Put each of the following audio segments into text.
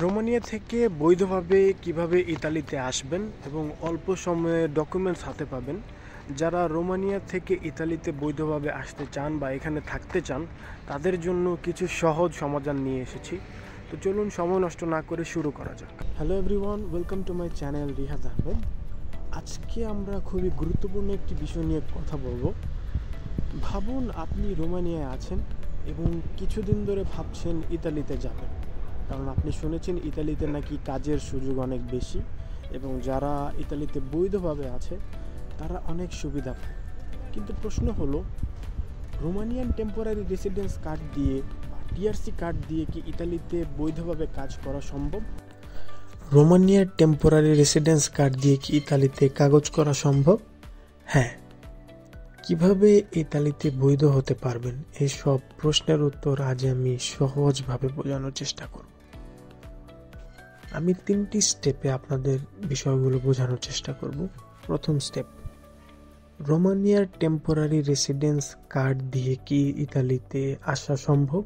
Romania থেকে বৈধভাবে কিভাবে ইতালিতে আসবেন এবং অল্প সময়ে ডকুমেন্টস হাতে পাবেন। যারা রোমানিয়া থেকে ইতালিতে বৈধভাবে আসতে চান বা এখানে থাকতে চান তাদের জন্য কিছু সহজ সমাধান নিয়ে এসেছি। তো চলুন সময় নষ্ট না করে শুরু করা যাক। Hello everyone, welcome to my channel Rihad Ahmed. আজকে আমরা খুবই গুরুত্বপূর্ণ একটি বিষয় নিয়ে কথা বলবো। ভাবুন আপনি রোমানিয়ায় আছেন এবং কিছুদিন ধরে ভাবছেন ইতালিতে যাবেন, কারণ আপনি শুনেছেন ইতালিতে নাকি কাজের সুযোগ অনেক বেশি এবং যারা ইতালিতে বৈধভাবে আছে তারা অনেক সুবিধা পায়। কিন্তু প্রশ্ন হলো, রোমানিয়ান টেম্পোরারি রেসিডেন্স কার্ড দিয়ে বা টিআরসি কার্ড দিয়ে কি ইতালিতে বৈধভাবে কাজ করা সম্ভব? রোমানিয়ার টেম্পোরারি রেসিডেন্স কার্ড দিয়ে কি ইতালিতে কাগজ করা সম্ভব? হ্যাঁ। কিভাবে ইতালিতে বৈধ হতে পারবেন, এই সব প্রশ্নের উত্তর আজ আমি সহজভাবে বোঝানোর চেষ্টা করব। আমি 3টি স্টেপে আপনাদের বিষয়গুলো বোঝানোর চেষ্টা করব। প্রথম স্টেপ, রোমানিয়ার টেম্পোরারি রেসিডেন্স কার্ড দিয়ে কি ইতালিতে আসা সম্ভব?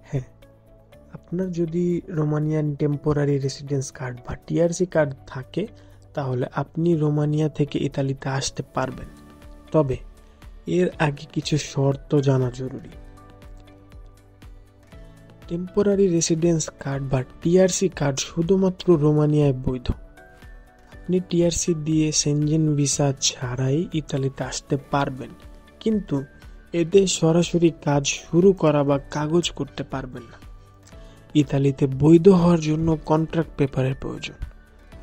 হ্যাঁ, আপনার যদি রোমানিয়ান টেম্পোরারি রেসিডেন্স কার্ড বা টিআরসি কার্ড থাকে তাহলে আপনি রোমানিয়া থেকে ইতালিতে আসতে পারবেন। তবে এর আগে কিছু শর্ত জানা জরুরি। টেম্পোরারি রেসিডেন্স কার্ড বা টিআরসি কার্ড শুধুমাত্র রোমানিয়ায় বৈধ। আপনি টিআরসি দিয়ে সেনজেন ভিসা ছাড়াই ইতালিতে আসতে পারবেন, কিন্তু এতে সরাসরি কাজ শুরু করা বা কাগজ করতে পারবেন না। ইতালিতে বৈধ হওয়ার জন্য কন্ট্রাক্ট পেপারের প্রয়োজন।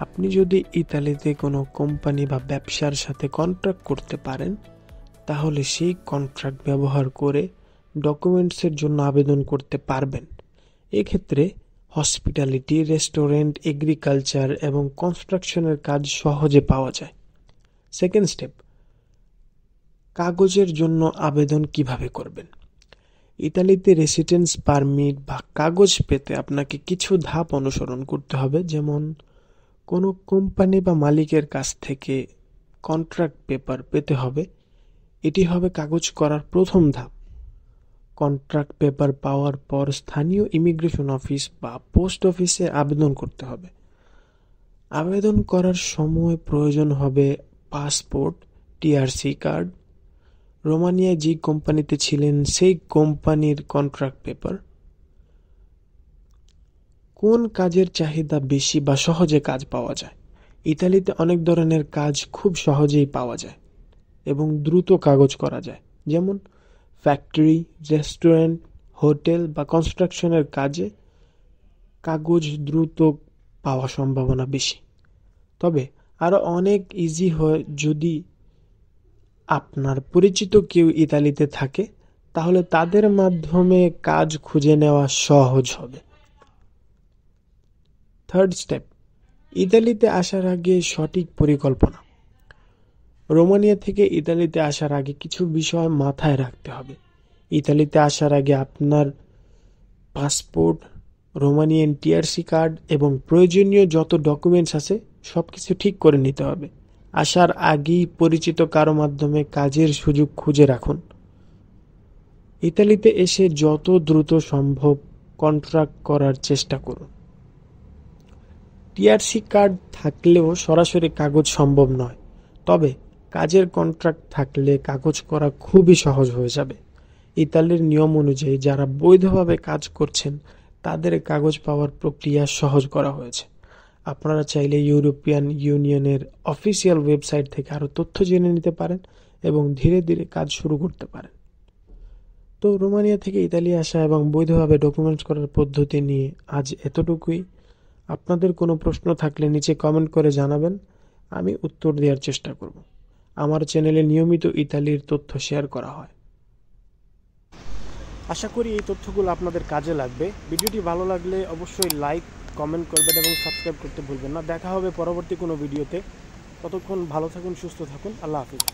আপনি যদি ইতালিতে কোনো কোম্পানি বা ব্যবসার সাথে কন্ট্রাক্ট করতে পারেন তাহলে সেই কন্ট্রাক্ট ব্যবহার করে ডকুমেন্টসের জন্য আবেদন করতে পারবেন। এক্ষেত্রে হসপিটালিটি, রেস্টুরেন্ট, এগ্রিকালচার এবং কনস্ট্রাকশনের কাজ সহজে পাওয়া যায়। সেকেন্ড স্টেপ, কাগজের জন্য আবেদন কিভাবে করবেন? ইতালিতে রেসিডেন্স পারমিট বা কাগজ পেতে আপনাকে কিছু ধাপ অনুসরণ করতে হবে, যেমন কোনো কোম্পানি বা মালিকের কাছ থেকে কন্ট্রাক্ট পেপার পেতে হবে। এটি হবে কাগজ করার প্রথম ধাপ। কন্ট্রাক্ট পেপার পাওয়ার পর স্থানীয় ইমিগ্রেশন অফিস বা পোস্ট অফিসে আবেদন করতে হবে। আবেদন করার সময় প্রয়োজন হবে পাসপোর্ট, টিআরসি কার্ড, রোমানিয়ায় যে কোম্পানিতে ছিলেন সেই কোম্পানির কন্ট্রাক্ট পেপার। কোন কাজের চাহিদা বেশি বা সহজে কাজ পাওয়া যায়? ইতালিতে অনেক ধরনের কাজ খুব সহজেই পাওয়া যায় এবং দ্রুত কাগজ করা যায়, যেমন ফ্যাক্টরি, রেস্টুরেন্ট, হোটেল বা কনস্ট্রাকশনের কাজে কাগজ দ্রুত পাওয়ার সম্ভাবনা বেশি। তবে আরও অনেক ইজি হয় যদি আপনার পরিচিত কেউ ইতালিতে থাকে, তাহলে তাদের মাধ্যমে কাজ খুঁজে নেওয়া সহজ হবে। থার্ড স্টেপ, ইতালিতে আসার আগে সঠিক পরিকল্পনা। রোমানিয়া থেকে ইতালিতে আসার আগে কিছু বিষয় মাথায় রাখতে হবে। ইতালিতে আসার আগে আপনার পাসপোর্ট, রোমানিয়ান টিআরসি কার্ড এবং প্রয়োজনীয় যত ডকুমেন্টস আছে সবকিছু ঠিক করে নিতে হবে। আসার আগেই পরিচিত কারো মাধ্যমে কাজের সুযোগ খুঁজে রাখুন। ইতালিতে এসে যত দ্রুত সম্ভব কন্ট্রাক্ট করার চেষ্টা করুন। টিআরসি কার্ড থাকলেও সরাসরি কাগজ সম্ভব নয়, তবে কাজের কন্ট্রাক্ট থাকলে কাগজ করা খুবই সহজ হয়ে যাবে। ইতালির নিয়ম অনুযায়ী যারা বৈধভাবে কাজ করছেন তাদের কাগজ পাওয়ার প্রক্রিয়া সহজ করা হয়েছে। আপনারা চাইলে ইউরোপিয়ান ইউনিয়নের অফিসিয়াল ওয়েবসাইট থেকে আরও তথ্য জেনে নিতে পারেন এবং ধীরে ধীরে কাজ শুরু করতে পারেন। তো রোমানিয়া থেকে ইতালি আসা এবং বৈধভাবে ডকুমেন্টস করার পদ্ধতি নিয়ে আজ এতটুকুই। আপনাদের কোনো প্রশ্ন থাকলে নিচে কমেন্ট করে জানাবেন, আমি উত্তর দেওয়ার চেষ্টা করব। আমার চ্যানেলে নিয়মিত ইতালির তথ্য শেয়ার করা হয়। আশা করি এই তথ্যগুলো আপনাদের কাজে লাগবে। ভিডিওটি ভালো লাগলে অবশ্যই লাইক, কমেন্ট করবেন এবং সাবস্ক্রাইব করতে ভুলবেন না। দেখা হবে পরবর্তী কোনো ভিডিওতে। ততক্ষণ ভালো থাকুন, সুস্থ থাকুন। আল্লাহ হাফিজ।